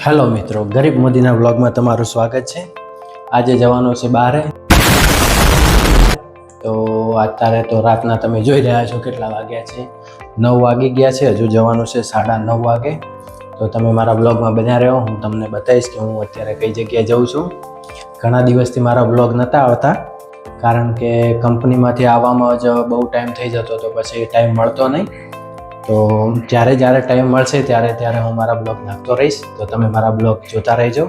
Hello મિત્રો, ગરીબ મોદીના વ્લોગમાં તમારું સ્વાગત છે। આજે જવાનું છે બહારે, તો અત્યારે તો રાતના તમે જોઈ રહ્યા છો કેટલા વાગ્યા છે, 9 વાગી ગયા છે। હજુ જવાનું છે 9:30 વાગે। તો તમે મારા વ્લોગમાં બન્યા રહો, હું તમને બતાવીશ કે હું અત્યારે કઈ જગ્યાએ જાઉં છું। ઘણા દિવસથી મારા વ્લોગ નહોતા આવતા, કારણ કે કંપનીમાંથી આવવામાં જ બહુ ટાઈમ થઈ જતો, તો પછી ટાઈમ મળતો નહીં। તો જ્યારે ટાઈમ મળશે ત્યારે હું મારા બ્લોગ નાખતો રહીશ, તો તમે મારા બ્લોગ જોતા રહેજો।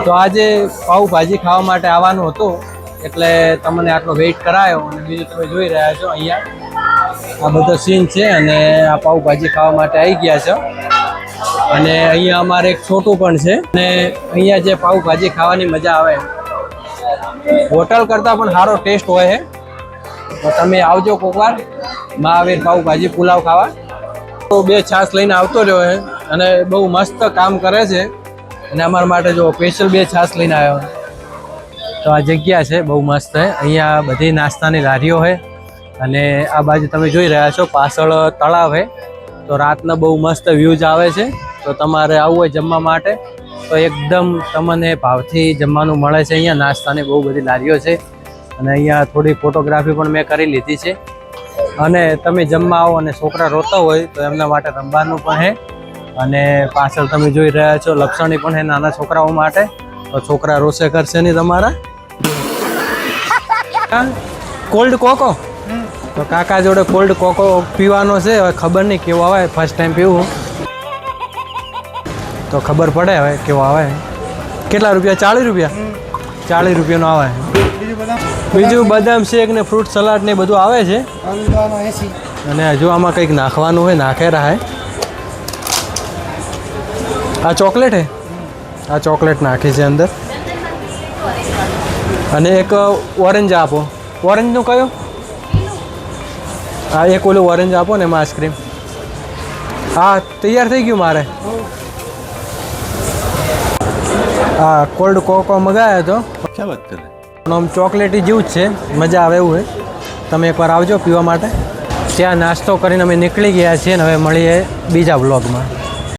તો આજે પાઉંભાજી ખાવા માટે આવવાનું હતું, એટલે તમને આટલો વેઇટ કરાયો। અને બીજું તમે જોઈ રહ્યા છો અહીંયા આ બધો સીન છે, અને આ પાઉંભાજી ખાવા માટે આવી ગયા છે। અને અહીંયા અમારે એક છોટું પણ છે, અને અહીંયા જે પાઉંભાજી ખાવાની મજા આવે, હોટલ કરતાં પણ સારો ટેસ્ટ હોય છે। તો તમે આવજો કોઈક વાર મહાવીર પાઉંભાજી પુલાવ ખાવા। તો 2 છાશ લઈને આવતો રહ્યો છે, અને બહુ મસ્ત કામ કરે છે। અને અમારા માટે જો સ્પેશિયલ 2 છાશ લઈને આવ્યો। તો આ જગ્યા છે બહુ મસ્ત છે, અહીંયા બધી નાસ્તાની લારીઓ છે, અને આ બાજુ તમે જોઈ રહ્યા છો પાછળ તળાવ છે। તો રાતના બહુ મસ્ત વ્યૂઝ આવે છે। તો તમારે આવવું હોય જમવા માટે તો એકદમ તમને ભાવથી જમવાનું મળે છે। અહીંયા નાસ્તાની બહુ બધી લારીઓ છે, અને અહીંયા થોડી ફોટોગ્રાફી પણ મેં કરી લીધી છે। અને તમે જમવા આવો અને છોકરા રોતા હોય તો એમના માટે રમવાનું પણ છે, અને પાછળ તમે જોઈ રહ્યા છો લપસણી પણ છે નાના છોકરાઓ માટે। તો છોકરા રોશે કરશે નહીં તમારા। કોલ્ડ કોકો, તો કાકા જોડે કોલ્ડ કોકો પીવાનો છે। હવે ખબર નહીં કેવો આવે, ફર્સ્ટ ટાઈમ પીવું તો ખબર પડે હવે કેવો આવે। કેટલા રૂપિયા? 40 રૂપિયા? 40 રૂપિયાનો આવે। બીજું બદામ શેક ને ફ્રૂટ સલાડ ને બધું આવે છે। અને હજુ આમાં કંઈક નાખવાનું હોય, નાખે રહે। આ ચોકલેટ હે, આ ચોકલેટ નાખી છે અંદર। અને એક ઓરેન્જ આપો। ઓરેન્જનું કયો? હા, એક ઓલું ઓરેન્જ આપો ને એમાં આઈસ્ક્રીમ। હા, તૈયાર થઈ ગયું મારે। હા, કોલ્ડ કોકો મગાવ્યો હતો। क्या बात कर रहे हैं? આમ ચોકલેટી જેવું જ છે, મજા આવે એવું છે। તમે એકવાર આવજો પીવા માટે। ત્યાં નાસ્તો કરીને અમે નીકળી ગયા છીએ, અને હવે મળીએ બીજા વ્લોગમાં।